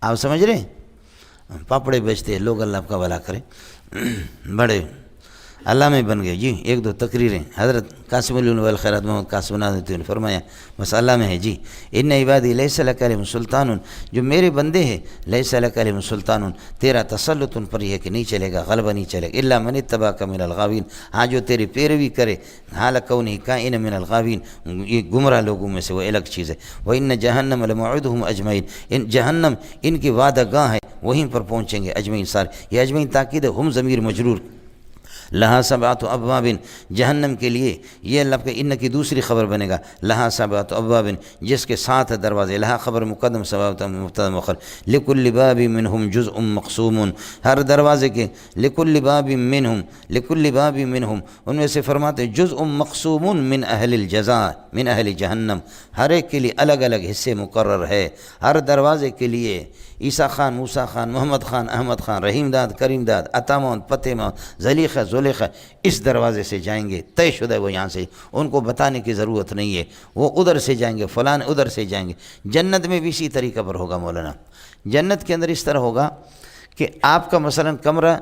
آپ سمجھ رہے ہیں؟ پاپڑے بیچتے ہیں لوگ، اللہ آپ کا بھلا کرے، بڑے علامے بن گئے جی. ایک دو تقریریں حضرت قاسم علی والخیرات محمد قاسم نادوی نے فرمایا بس علامہ ہے جی. ان عبادی لیس لک علیہم سلطان، جو میرے بندے ہیں لیس لک علیہم سلطان، تیرا تسلط ان پر یہ کہ نہیں چلے گا، غلبہ نہیں چلے گا. الا من اتبعک من الغاوین، ہاں جو تیری پیروی کرے، حال کونہ کائن من الغاوین، یہ گمراہ لوگوں میں سے وہ الگ چیز ہے. وان جہنم لموعدہم اجمعین، ان جہنم ان کی وعدہ گاہ ہے، وہیں پر پہنچیں گے اجمعین سارے. یہ اجمعین تاکید ہے، ہم ضمیر مجرور. لہا سبعۃ ابواب، جہنم کے لیے یہ اللہ کے ان کی دوسری خبر بنے گا. لہا سبعۃ ابواب، جس کے 7 دروازے. لہا خبر مقدم، سبعۃ مبتدا مؤخر. لکل باب منہم جزء مقسوم، ہر دروازے کے لکل باب منہم، لکل باب منہم ان میں سے فرماتے جزء مقسوم من اہل الجزاء من اہل جہنم، ہر ایک کے لیے الگ الگ حصے مقرر ہے. ہر دروازے کے لیے عیسیٰ خان، موسیٰ خان، محمد خان، احمد خان، رحیم داد، کریم داد، عطا مون، فتح مون، زلیخہ، زلیخہ، اس دروازے سے جائیں گے. طے شدہ ہے وہ، یہاں سے ان کو بتانے کی ضرورت نہیں ہے، وہ ادھر سے جائیں گے، فلان ادھر سے جائیں گے. جنت میں بھی اسی طریقہ پر ہوگا مولانا. جنت کے اندر اس طرح ہوگا کہ آپ کا مثلا کمرہ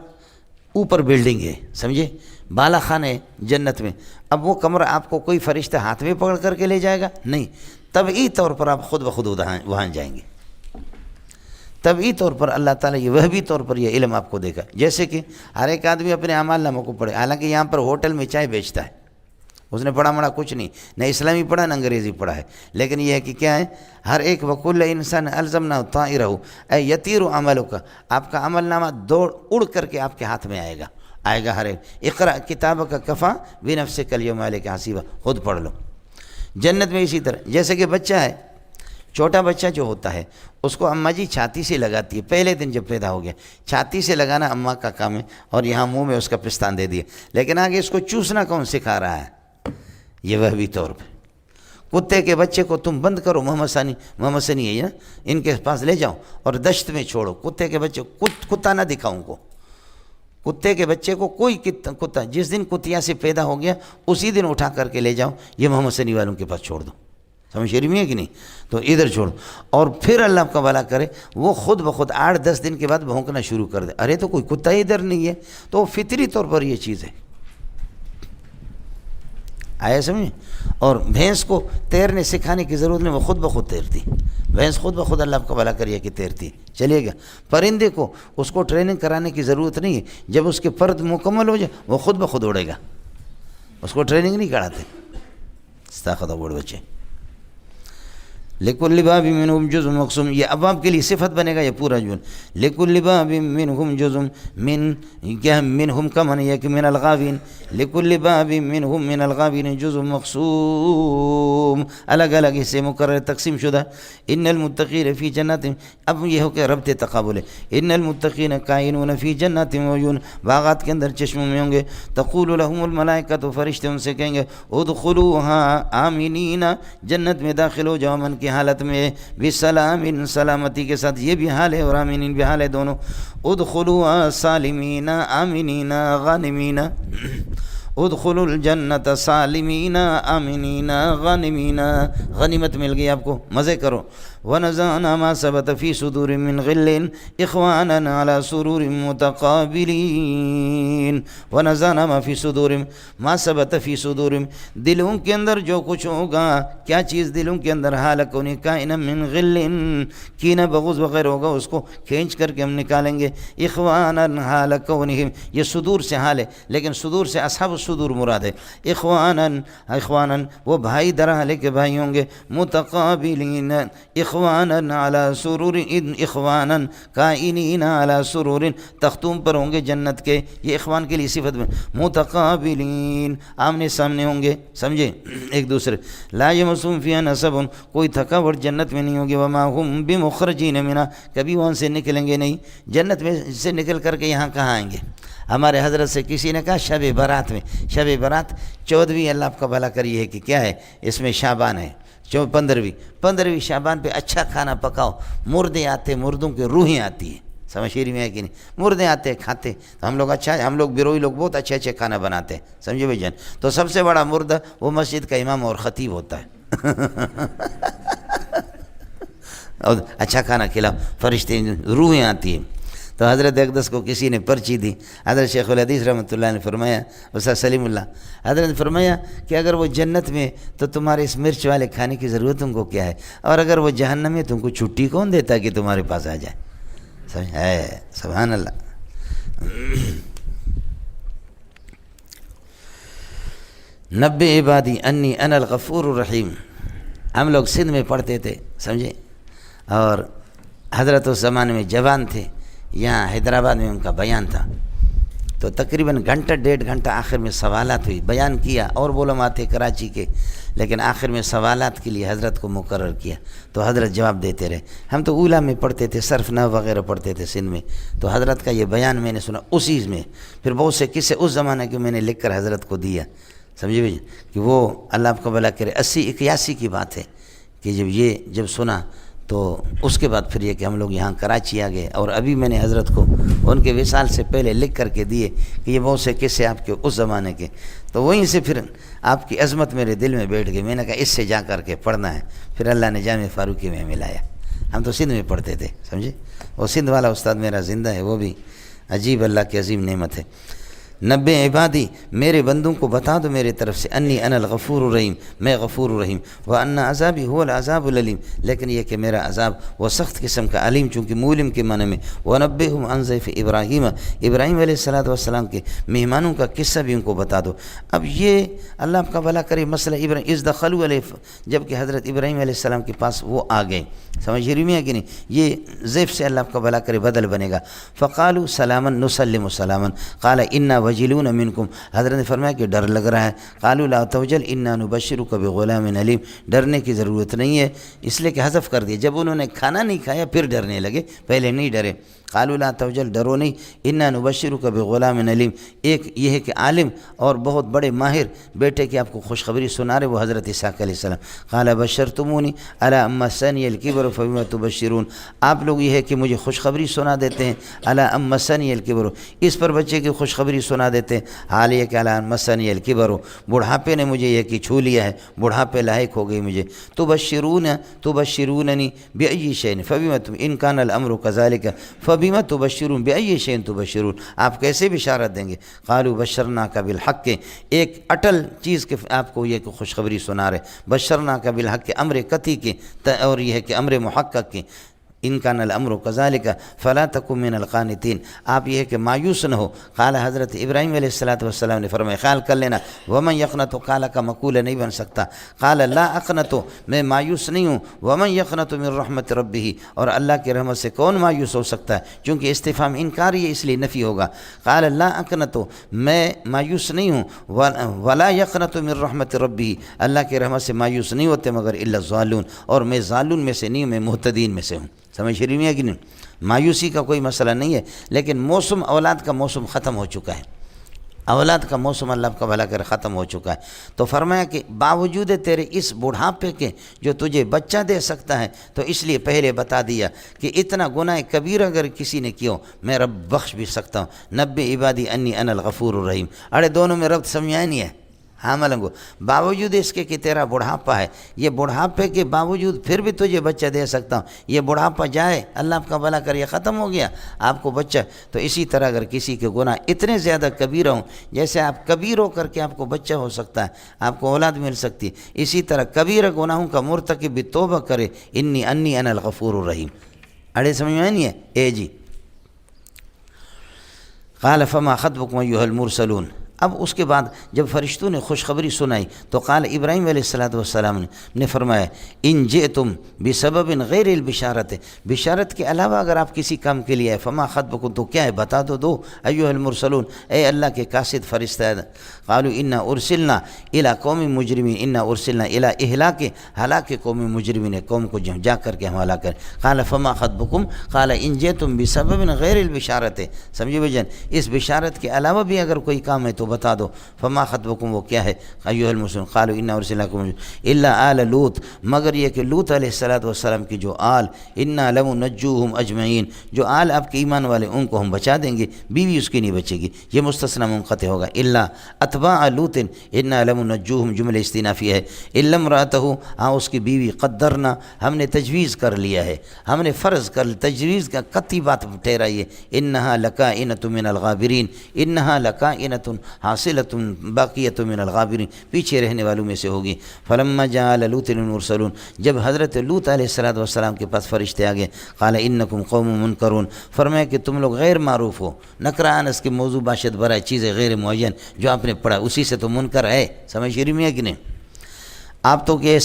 اوپر بلڈنگ ہے، سمجھے، بالا خانہ ہے جنت میں. اب وہ کمرہ آپ کو کوئی فرشتہ ہاتھ میں پکڑ کر کے لے جائے گا؟ نہیں، طبعی طور پر آپ خود بخود وہاں جائیں گے. طبعی طور پر اللہ تعالیٰ یہ وہبی طور پر یہ علم آپ کو دے گا. جیسے کہ ہر ایک آدمی اپنے اعمال ناموں کو پڑھے، حالانکہ یہاں پر ہوٹل میں چائے بیچتا ہے، اس نے پڑھا مڑا کچھ نہیں، نہ اسلامی پڑھا نہ انگریزی پڑھا ہے. لیکن یہ ہے کہ کیا ہے، ہر ایک وکل انسان الزمنا طائرہ اے یطیر عملک، آپ کا عمل نامہ اڑ کر کے آپ کے ہاتھ میں آئے گا ہر ایک. اقرأ کتابک کفیٰ بنفسک اليوم علیک حسیبا، خود پڑھ لو. جنت میں اسی طرح، جیسے کہ بچہ ہے، چھوٹا بچہ جو ہوتا ہے اس کو اماں جی چھاتی سے لگاتی ہے. پہلے دن جب پیدا ہو گیا چھاتی سے لگانا اماں کا کام ہے، اور یہاں منہ میں اس کا پستان دے دیا. لیکن آگے اس کو چوسنا کون سکھا رہا ہے؟ یہ وہبی طور پہ. کتے کے بچے کو تم بند کرو، محمد ثانی ہے نا، ان کے پاس لے جاؤ اور دشت میں چھوڑو، کتے کے بچے کتا نہ دکھاؤں کو، کتے کے بچے کو کوئی کتا جس دن کتیا سے پیدا ہو گیا اسی دن اٹھا کر کے لے جاؤ، یہ محمد ثانی والوں کے پاس چھوڑ دو، سمجھ شریف میں ہے کہ نہیں؟ تو ادھر چھوڑو، اور پھر اللہ آپ کا بھلا کرے وہ خود بخود 8-10 دن کے بعد بھونکنا شروع کر دے، ارے تو کوئی کتا ہی ادھر نہیں ہے، تو فطری طور پر یہ چیز ہے، آیا سمجھ؟ اور بھینس کو تیرنے سکھانے کی ضرورت نہیں، وہ خود بخود تیرتی، بھینس خود بخود اللہ آپ کا بھلا کریے کہ تیرتی چلیے گا۔ پرندے کو اس کو ٹریننگ کرانے کی ضرورت نہیں ہے، جب اس کے پرد مکمل ہو جائے وہ خود بخود اڑے گا، اس کو ٹریننگ نہیں کراتے، استغفر اللہ بچے۔ لِكُلِّ بَابٍ مِّنْهُمْ جُزْءٌ مَقْسُومٌ، یہ ابواب کے لیے صفت بنے گا یہ پورا جملہ، لِكُلِّ بَابٍ مِّنْهُمْ جُزْءٌ کیا منہم کا معنی ہے کہ من الغاوین، لِكُلِّ بَابٍ مِّنْهُمْ من الغاوین جُزْءٌ مقسوم، الگ الگ حصے مقرر تقسیم شدہ۔ ان المتقین فی جنات، اب یہ ہو کہ ربط تقابل ہے، ان المتقین کائنون فی جنات وعیون، باغات کے اندر چشموں میں ہوں گے، تقول لهم الملائکۃ، فرشتے ان سے کہیں گے ادخلوها آمنین، جنت میں داخل ہو جاؤ امن کی حالت میں، بسلام، سلامتی کے ساتھ، یہ بھی حال ہے اور آمنین بھی حال ہے دونوں، ادخلوا سالمین آمنین غانمین، ادخلوا الجنت سالمین آمنین غانمین، غنیمت مل گئی آپ کو، مزے کرو۔ ونزعنا ما ثبت في صدور من غل اخوانا على سرور متقابلین، ونزعنا ما في صدور، ما ثبت في صدور، دلوں کے اندر جو کچھ ہوگا، کیا چیز دلوں کے اندر حال کونی کائن من غل، کینہ بغض وغیرہ ہوگا اس کو کھینچ کر کے ہم نکالیں گے، اخوانا حال کونہم، یہ صدور سے حال ہے لیکن صدور سے اصحاب الصدور مراد ہے، اخوانا وہ بھائی درحال کے بھائی ہوں گے، متقابلین اخوانا علی سرور، اخوانا کائنین علی سرور، تختوں پر ہوں گے جنت کے، یہ اخوان کے لیے صفت میں، متقابلین آمنے سامنے ہوں گے، سمجھے ایک دوسرے، لا یمسهم فیہا نصب، کوئی تھکاوٹ جنت میں نہیں ہوگی، وما هم بمخرجین منہا، کبھی وہاں سے نکلیں گے نہیں، جنت میں سے نکل کر کے یہاں کہاں آئیں گے؟ ہمارے حضرت سے کسی نے کہا شب برات میں، شب برات 14ویں اللہ آپ کا بھلا کری ہے کہ کیا ہے، اس میں شعبان ہے، 15ویں شعبان پہ اچھا کھانا پکاؤ، مردے آتے، مردوں کی روحیں آتی ہیں، سمجھ شیری میں ہے کہ نہیں، مردے آتے کھاتے، تو ہم لوگ اچھا، ہم لوگ بیروئی لوگ بہت اچھے اچھے کھانا بناتے ہیں، سمجھے بھائی جان، تو سب سے بڑا مردہ وہ مسجد کا امام اور خطیب ہوتا ہے اور اچھا کھانا کھلاؤ، فرشتے روحیں آتی ہیں۔ تو حضرت اقدس کو کسی نے پرچی دی، حضرت شیخ الحدیث رحمۃ اللہ نے فرمایا، استاد سلیم اللہ حضرت نے فرمایا کہ اگر وہ جنت میں تو تمہارے اس مرچ والے کھانے کی ضرورت تم کو کیا ہے، اور اگر وہ جہنم میں تم کو چھٹی کون دیتا کہ تمہارے پاس آ جائے، سمجھ ہے؟ سبحان اللہ۔ نبئ عبادی انی انا الغفور الرحیم، ہم لوگ سندھ میں پڑھتے تھے، سمجھے، اور حضرت اس زمانے میں جوان تھے، یہاں حیدرآباد میں ان کا بیان تھا، تو تقریباً گھنٹہ 1.5 گھنٹہ آخر میں سوالات ہوئی، بیان کیا اور علماء تھے کراچی کے، لیکن آخر میں سوالات کے لیے حضرت کو مقرر کیا، تو حضرت جواب دیتے رہے۔ ہم تو اولا میں پڑھتے تھے، صرف نحو وغیرہ پڑھتے تھے سندھ میں، تو حضرت کا یہ بیان میں نے سنا اسی میں، پھر بہت سے قصے اس زمانے کے میں نے لکھ کر حضرت کو دیا، سمجھے بھائی، کہ وہ اللہ آپ کا بھلا کرے 80-81 کی بات ہے کہ جب سنا تو اس کے بعد پھر یہ کہ ہم لوگ یہاں کراچی آ گئے، اور ابھی میں نے حضرت کو ان کے وصال سے پہلے لکھ کر کے دیے کہ یہ بہت سے قصے آپ کے اس زمانے کے، تو وہیں سے پھر آپ کی عظمت میرے دل میں بیٹھ گئی، میں نے کہا اس سے جا کر کے پڑھنا ہے، پھر اللہ نے جامع فاروقی میں ملایا۔ ہم تو سندھ میں پڑھتے تھے، سمجھے، وہ سندھ والا استاد میرا زندہ ہے، وہ بھی عجیب اللہ کی عظیم نعمت ہے۔ نبئ عبادی، میرے بندوں کو بتا دو میرے طرف سے، انی انا الغفور الرحیم، میں غفور الرحیم، وان عذابی هو العذاب العلیم، لیکن یہ کہ میرا عذاب وہ سخت قسم کا، علیم چونکہ مولم کے معنی میں، ونبئہم عن ضیف ابراہیم، ابراہیم علیہ السلام کے مہمانوں کا قصہ بھی ان کو بتا دو۔ اب یہ اللہ آپ کا بھلا کرے مسئلہ ابراہیم اذ دخلوا علیہ، جب کہ حضرت ابراہیم علیہ السلام کے پاس وہ آ گئے، سمجھ رہی میں ہے کہ نہیں، یہ ضیف سے اللہ آپ کا بھلا کرے بدل بنے گا، فقالوا سلاما نسلم سلاما، قال انا وجلون منکم، حضرت نے فرمایا کہ ڈر لگ رہا ہے، قالوا لا توجل انا نبشرک بغلام علیم، ڈرنے کی ضرورت نہیں ہے، اس لیے کہ حذف کر دیا، جب انہوں نے کھانا نہیں کھایا پھر ڈرنے لگے، پہلے نہیں ڈرے، قالوا لا توجل، ڈرو نہیں، انا نبشرک بغلام علیم، ایک یہ ہے کہ عالم اور بہت بڑے ماہر بیٹے کی آپ کو خوشخبری سنا رہے، وہ حضرت اسحاق علیہ السلام۔ قال بشرتمونی علی ان مسنی الکبر فبما تبشرون، آپ لوگ یہ ہے کہ مجھے خوشخبری سنا دیتے ہیں، علی ان مسنی الکبر، اس پر بچے کی خوشخبری سنا دیتے ہیں، حال یہ کہ علی ان مسنی الکبر، بڑھاپے نے مجھے یہ کہ چھو لیا ہے، بڑھاپے لاحق ہو گئی مجھے، تبشروننی بأی شیء فبما ان کان الامر کذالک فبما تبشرون بأی شیء تبشرون، آپ کیسے بشارت دیں گے؟ قالوا بشرناک بالحق، ایک اٹل چیز کے آپ کو یہ کہ خوشخبری سنا رہے، بشرناک بالحق، امر قطعی کے، اور یہ ہے کہ امر محقق کے، ان کان الامر کذالک فلا تکن من القانتین، آپ یہ ہے کہ مایوس نہ ہو۔ قال حضرت ابراہیم علیہ السلام نے فرمایا، خیال کر لینا، ومن یقنط، قال کا مقولہ نہیں بن سکتا، قال لا اقنط، میں مایوس نہیں ہوں، ومن یقنط من رحمت ربہ، اور اللہ کی رحمت سے کون مایوس ہو سکتا ہے، چونکہ استفہام انکاری ہے اس لیے نفی ہوگا۔ قال لا اقنط، میں مایوس نہیں ہوں، ولا یقنط من رحمت ربہ، اللہ کی رحمت سے مایوس نہیں ہوتے مگر الا الضالون، اور میں ضالون میں سے نہیں ہوں، میں مہتدین میں سے ہوں۔ سمجھ شریف میں ہے کہ نہیں؟ مایوسی کا کوئی مسئلہ نہیں ہے، لیکن موسم اولاد کا موسم ختم ہو چکا ہے، اولاد کا موسم اللہ کا بھلا کر ختم ہو چکا ہے، تو فرمایا کہ باوجود تیرے اس بڑھاپے کے جو تجھے بچہ دے سکتا ہے، تو اس لیے پہلے بتا دیا کہ اتنا گناہ کبیر اگر کسی نے کیا میں رب بخش بھی سکتا ہوں، نبئ عبادی انی انا الغفور الرحیم۔ اڑے دونوں میں رب سمجھایا نہیں ہے، ہاں ملنگو، باوجود اس کے کہ تیرا بڑھاپا ہے، یہ بڑھاپے کے باوجود پھر بھی تجھے بچہ دے سکتا ہوں، یہ بڑھاپا جائے اللہ آپ کا بھلا کر یہ ختم ہو گیا آپ کو بچہ، تو اسی طرح اگر کسی کے گناہ اتنے زیادہ کبیرہ ہوں، جیسے آپ کبیر ہو کر کے آپ کو بچہ ہو سکتا ہے، آپ کو اولاد مل سکتی ہے، اسی طرح کبیرہ گناہوں کا مرتکب بھی توبہ کرے، انی انا الغفور الرحیم۔ اڑے سمجھ میں نہیں ہے؟ اے جی، قال فما خطبکم ایھا المرسلون، اب اس کے بعد جب فرشتوں نے خوشخبری سنائی تو قال ابراہیم علیہ السلام نے فرمایا، ان جئتم بسبب غیر البشارت، بشارت کے علاوہ اگر آپ کسی کام کے لیے آئے، فما خطبکم، تو کیا ہے بتا دو ایھا المرسلون، اے اللہ کے قاصد فرشتہ۔ قالوا انا ارسلنا الی قوم مجرمین، انا ارسلنا الی اہلاک، ہلاک قوم مجرمین، قوم کو جا کر کے ہم ہلاک کریں۔ قال فما خطبکم، قال ان جئتم بسبب غیر البشارت، سمجھے بھائی، اس بشارت کے علاوہ بھی اگر کوئی کام ہے تو بتا دو، فما خطبکم، وہ کیا ہے، ایھا المرسلون، قالوا انا ارسلنا الا آل لوط، مگر یہ کہ لوط علیہ السلام کی جو آل، انا لمنجوہم اجمعین، جو آل آپ کے ایمان والے ان کو ہم بچا دیں گے، بیوی اس کی نہیں بچے گی، یہ مستثنی منقطع ہوگا، الا اتباع لوط انا لمنجوہم، جملہ استئنافی ہے، الا امرأتہ، ہاں اس کی بیوی، قدرنا، ہم نے تجویز کر لیا ہے، ہم نے فرض کر، تجویز کا قطعی بات ٹھہرائی ہے، انہا لکائنۃ من الغابرین، انہا لکائنۃ حاصلۃ باقیۃ من الغابرین، پیچھے رہنے والوں میں سے ہوگی۔ فلما جاء لوط المرسلون، جب حضرت لوط علیہ السلام کے پاس فرشتے آ گئے، قال انکم قوم منکرون، فرمایا کہ تم لوگ غیر معروف ہو، نکرہ انس کے موضوع باشد برائے چیزیں غیر معین جو آپ نے پڑھا اسی سے تو منکر ہے، سمجھ شریف میں ہے کہ نہیں؟ آپ تو کہ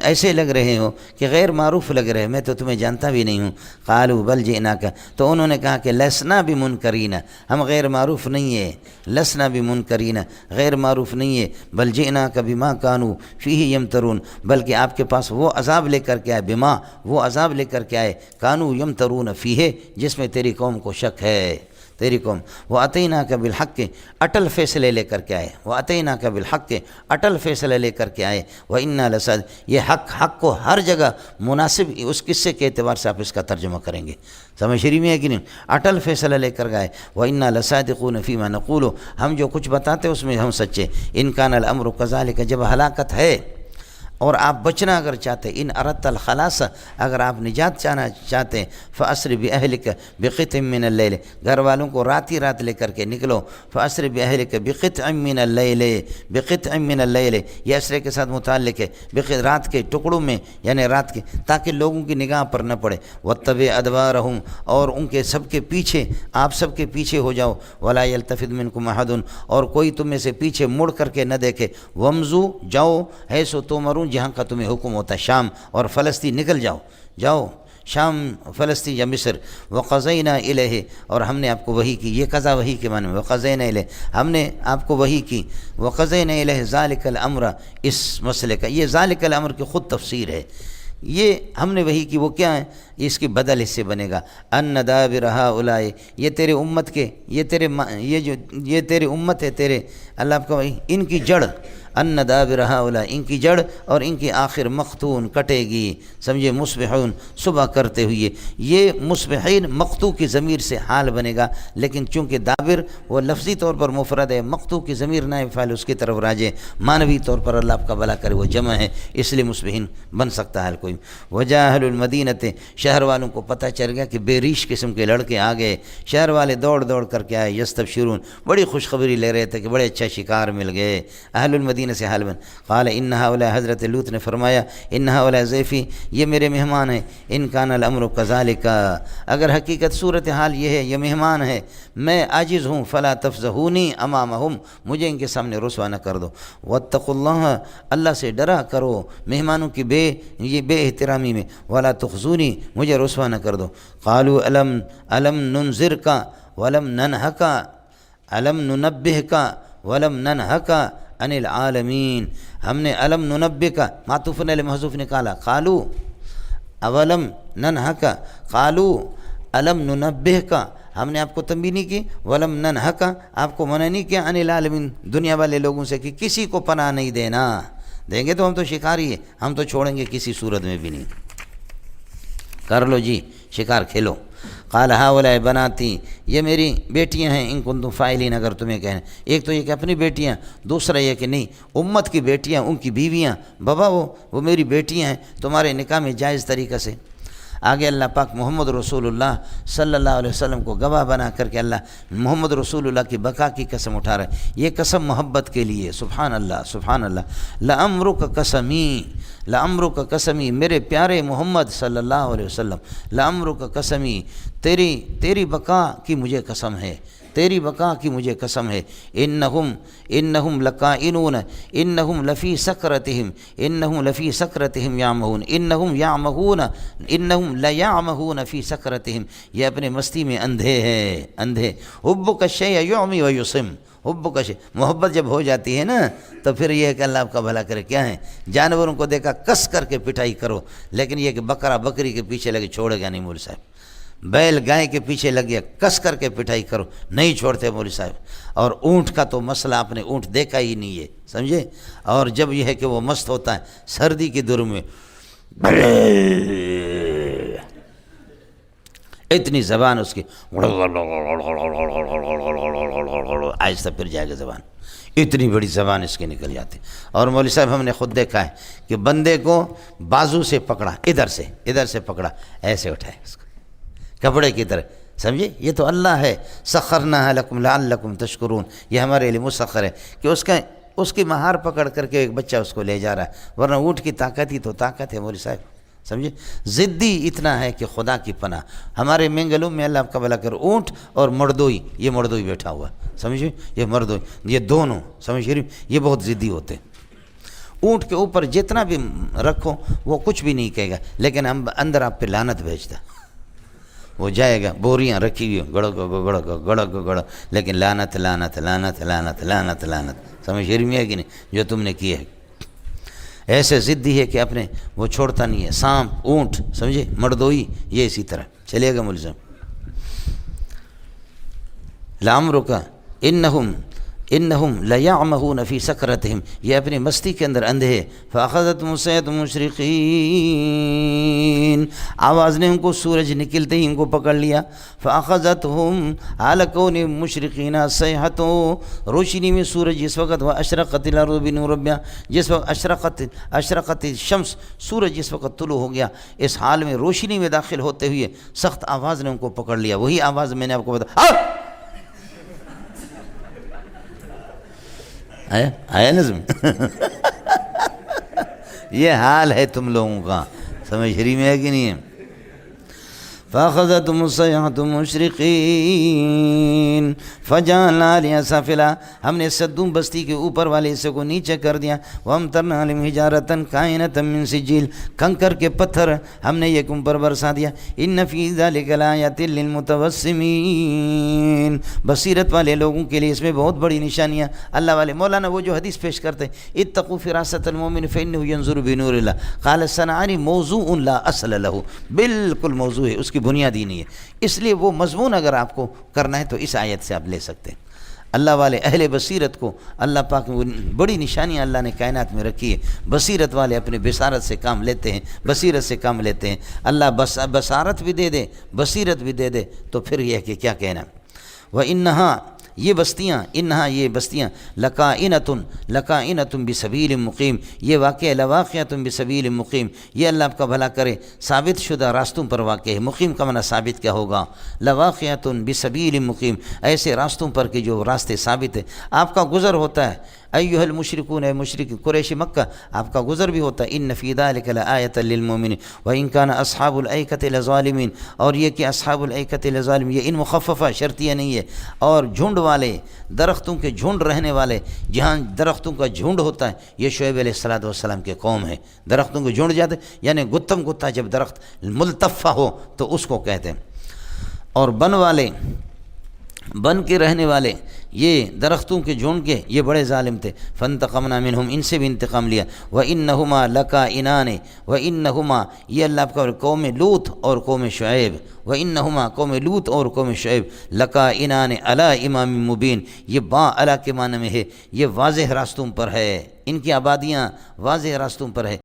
ایسے لگ رہے ہو کہ غیر معروف لگ رہے، میں تو تمہیں جانتا بھی نہیں ہوں۔ قالوا بل جئناک، تو انہوں نے کہا کہ لسنا بمنکرین، ہم غیر معروف نہیں ہے، لسنا بمنکرین، غیر معروف نہیں ہے، بل جئناک بما کانوا فیہ یمترون، بلکہ آپ کے پاس وہ عذاب لے کر کے آئے، بما، وہ عذاب لے کر کے آئے، کانوا یمترون فیہ، جس میں تیری قوم کو شک ہے، تیری قوم، وَأَتَيْنَاكَ بِالْحَقِّ، اٹل فیصلے لے کر کے آئے، وَأَتَيْنَاكَ بِالْحَقِّ، اٹل فیصلہ لے کر کے آئے، وَإِنَّا لَصَادِقُونَ، یہ حق کو ہر جگہ مناسب اس قصے کے اعتبار سے آپ اس کا ترجمہ کریں گے، سمجھ شریف میں ہے کہ نہیں؟ اٹل فیصلہ لے کر گئے، وَإِنَّا لَصَادِقُونَ فِيمَا نَقُولُ، ہم جو کچھ بتاتے اس میں ہم سچے، إِن كَانَ الْأَمْرُ كَذَلِكَ، جب ہلاکت ہے اور آپ بچنا اگر چاہتے، ان اردت الخلاص، اگر آپ نجات چاہتے ہیں، فاسر باہلک بقطع من اللیل، گھر والوں کو رات ہی رات لے کر کے نکلو، فاسر باہلک بقطع من اللیل، بقطع من اللیل، یہ اسرے کے ساتھ متعلق ہے، رات کے ٹکڑوں میں، یعنی رات کے، تاکہ لوگوں کی نگاہ پر نہ پڑے، واتبع ادبارہم، اور ان کے سب کے پیچھے، آپ سب کے پیچھے ہو جاؤ، ولا یلتفت منکم احد، اور کوئی تم میں سے پیچھے مڑ کر کے نہ دیکھے، ومضوا، جاؤ، حیث تؤمرون، جہاں کا تمہیں حکم ہوتا ہے، شام اور فلسطین، نکل جاؤ شام، فلسطین یا مصر، وقضینا الیہ، اور ہم نے آپ کو وحی کی، یہ قضا وحی کے معنی میں، وقضینا الیہ، ہم نے آپ کو وحی کی، وقضینا الیہ ذالک الامر، اس مسئلے کا، یہ ذالک الامر کی خود تفسیر ہے، یہ ہم نے وہی کی، وہ کیا ہے؟ اس کی بدل اس سے بنے گا ان دابر ہؤلاء، یہ تیرے امت کے، یہ تیرے امت ہے، تیرے اللہ آپ کا وہی ان کی جڑ، ان دابر ہؤلاء، ان کی جڑ اور ان کی آخر مقتون، کٹے گی، سمجھے، مصبحون، صبح کرتے ہوئے۔ یہ مصبحین مقتو کی ضمیر سے حال بنے گا، لیکن چونکہ دابر وہ لفظی طور پر مفرد ہے، مقتو کی ضمیر نائب فاعل اس کی طرف راجع، معنوی طور پر اللہ آپ کا بھلا کرے وہ جمع ہے، اس لیے مصبحین بن سکتا ہے کوئی۔ وجاء اہل المدینۃ، شہر والوں کو پتہ چل گیا کہ بے ریش قسم کے لڑکے آ گئے، شہر والے دوڑ دوڑ کر کے آئے، یستبشرون، بڑی خوشخبری لے رہے تھے کہ بڑے اچھا شکار مل گئے۔ اہل المدینہ سے حال بن، قال ان ہؤلاء، حضرت لوط نے فرمایا، ان ہؤلاء ضیفی، یہ میرے مہمان ہیں، ان کان الامر کذالک، اگر حقیقت صورتحال یہ ہے، یہ مہمان ہے، میں عاجز ہوں، فلا تفضحونی امامہم، مجھے ان کے سامنے رسوا نہ کر دو، واتقوا اللہ، اللہ سے ڈرا کرو مہمانوں کی یہ بے احترامی میں، ولا تخزونی، مجھے رسوا نہ کر دو۔ قالوا الم ننذرک ولم ننہک، الم ننبہک ولم ننہک عن العالمین، ہم نے علم ننبے کا معطوف علیہ محذوف نکالا، قالو اولم ننہک، قالو علم ننبے کا، ہم نے آپ کو تنبیہ نہیں کی، ولم ننہک، آپ کو منع نہیں کیا، عن العالمین، دنیا والے لوگوں سے کہ کسی کو پناہ نہیں دینا، دیں گے تو ہم تو شکاری ہیں، ہم تو چھوڑیں گے کسی صورت میں بھی نہیں، کر لو جی شکار کھیلو۔ قال ہؤلاء بناتی، یہ میری بیٹیاں ہیں، ان کنتم فاعلین، اگر تمہیں کہیں، ایک تو یہ کہ اپنی بیٹیاں، دوسرا یہ کہ نہیں امت کی بیٹیاں، ان کی بیویاں، بابا وہ میری بیٹیاں ہیں، تمہارے نکاح میں جائز طریقہ سے۔ آگے اللہ پاک محمد رسول اللہ صلی اللہ علیہ وسلم کو گواہ بنا کر کے اللہ محمد رسول اللہ کی بقا کی قسم اٹھا رہا ہے، یہ قسم محبت کے لیے، سبحان اللہ سبحان اللہ، لعمرک قسمی، لعمرک قسمی، میرے پیارے محمد صلی اللہ علیہ وسلم، لعمرک قسمی، تیری بقا کی مجھے قسم ہے، تیری بقا کی مجھے قسم ہے، انہم لکائنون، انہم لفی سکرتہم، انہم لفی سکرتہم یعمہون، انہم لیعمہون فی سکرتہم، یہ اپنے مستی میں اندھے ہیں، اندھے۔ حبک الشیء یعمی ویصم، حبک الشیء، محبت جب ہو جاتی ہے نا تو پھر یہ ہے کہ اللہ آپ کا بھلا کرے، کیا ہے، جانوروں کو دیکھا کس کر کے پٹائی کرو، لیکن یہ کہ بکرا بکری کے پیچھے لگے چھوڑے گا نہیں مولوی صاحب، بیل گائے کے پیچھے لگ گیا کس کر کے پٹائی کرو، نہیں چھوڑتے مولوی صاحب۔ اور اونٹ کا تو مسئلہ آپ نے اونٹ دیکھا ہی نہیں ہے، سمجھے، اور جب یہ ہے کہ وہ مست ہوتا ہے سردی کی در میں، اتنی زبان اس کی آہستہ پھر جائے گا زبان، اتنی بڑی زبان اس کی نکل جاتی۔ اور مولوی صاحب ہم نے خود دیکھا ہے کہ بندے کو بازو سے پکڑا، ادھر سے پکڑا، ایسے اٹھائے اس کو کپڑے کی طرح، سمجھے، یہ تو اللہ ہے، سخرناها لکم لعلکم تشکرون، یہ ہمارے لیے مسخر ہے کہ اس کی مہار پکڑ کر کے ایک بچہ اس کو لے جا رہا ہے، ورنہ اونٹ کی طاقت ہی تو طاقت ہے مولوی صاحب، سمجھے، ضدی اتنا ہے کہ خدا کی پناہ۔ ہمارے مینگلوں میں اللہ آپ کا بھلا کر، اونٹ اور مردوئی، یہ مردوئی بیٹھا ہوا، سمجھے، یہ مردوئی، یہ دونوں، سمجھ شریف، یہ بہت ضدی ہوتے ہیں۔ اونٹ کے اوپر جتنا بھی رکھو وہ کچھ بھی نہیں کہے گا، لیکن ہم اندر آپ پہ لعنت بھیجتا، وہ جائے گا، بوریاں رکھی ہوئی گڑ، لیکن لعنت لعنت لعنت لعنت لعنت لعنت، سمجھ شریف میں ہے کہ نہیں، جو تم نے کی ہے، ایسے ضدی ہے کہ اپنے وہ چھوڑتا نہیں ہے، سانپ، اونٹ، سمجھے، مردوئی، یہ اسی طرح چلے گا ملزم۔ لعمرک انہم لیعمہون فی سکرتہم، یہ اپنی مستی کے اندر اندھے، فاخذتہم الصیحۃ مشرقین، آواز نے ان کو سورج نکلتے ہی ان کو پکڑ لیا، فاخذتہم حال کون مشرقین الصیحۃ، روشنی میں سورج جس وقت، واشرقت الارض بنور ربہا، جس وقت اشرقت الشمس، سورج جس وقت طلوع ہو گیا، اس حال میں روشنی میں داخل ہوتے ہوئے سخت آواز نے ان کو پکڑ لیا، وہی آواز میں نے آپ کو بتایا، آیا نظم، یہ حال ہے تم لوگوں کا، سمجھ رہی میں ہے کہ نہیں ہے۔ فَأَخَذَتْهُمُ الصَّيْحَةُ مُشْرِقِينَ فجعلنا علیہا سافلا، ہم نے صدوم بستی کے اوپر والے حصے کو نیچے کر دیا، وامطرنا علیہم حجارۃ کائنۃ من سجیل، کنکر کے پتھر ہم نے یہ ان پر برسا دیا۔ ان فی ذلک لآیات للمتوسمین، بصیرت والے لوگوں کے لیے اس میں بہت بڑی نشانیاں۔ اللہ والے مولانا وہ جو حدیث پیش کرتے ہیں، اتقوا فراست المؤمن فانه ينظر بنور اللہ، قال الصنعانی موضوع لا اصل له، بالکل موضوع ہے، اس کی بنیاد ہی نہیں ہے، اس لیے وہ مضمون اگر آپ کو کرنا ہے تو اس آیت سے آپ لے سکتے ہیں۔ اللہ والے اہل بصیرت کو اللہ پاک نے وہ بڑی نشانیاں اللہ نے کائنات میں رکھی ہے، بصیرت والے اپنے بصارت سے کام لیتے ہیں، بصیرت سے کام لیتے ہیں۔ اللہ بصارت بھی دے دے، بصیرت بھی دے دے تو پھر یہ کہ کیا کہنا۔ وَإِنَّهَا، یہ بستیاں لَقَائِنَةٌ بِسَبِيلٍ مُقِيم، یہ واقع لواقعۃ بِسَبِيلٍ مُقِيم، یہ اللہ آپ کا بھلا کرے ثابت شدہ راستوں پر واقع ہے۔ مقیم کا معنی ثابت کیا ہوگا؟ لواقعۃ بِسَبِيلٍ مُقِيم، ایسے راستوں پر کہ جو راستے ثابت ہے، آپ کا گزر ہوتا ہے۔ ایھا المشرکون، اے مشرک قریش مکہ، آپ کا گزر بھی ہوتا ہے۔ ان فی ذلک لآیۃ للمؤمنین وان کان اصحاب الایکۃ لظالمین، اور یہ کہ اصحاب الایکۃ لظالمین، یہ ان مخففہ شرطیہ نہیں ہے۔ اور جھنڈ والے، درختوں کے جھنڈ رہنے والے، جہاں درختوں کا جھنڈ ہوتا ہے، یہ شعیب علیہ السلام کے قوم ہے۔ درختوں کے جھنڈ جاتے یعنی گتم گتا، جب درخت ملتفہ ہو تو اس کو کہتے ہیں۔ اور بن والے، بن کے رہنے والے، یہ درختوں کے جھنڈ کے یہ بڑے ظالم تھے۔ فانتقمنا منہم، ان سے بھی انتقام لیا۔ وانہما لکائنان، وانہما یہ اللہ کا قوم لوط اور قوم شعیب، وانہما قوم لوط اور قوم شعیب لکائنان علی امام مبین، یہ با علی کے معنی میں ہے، یہ واضح راستوں پر ہے، ان کی آبادیاں واضح راستوں پر ہے۔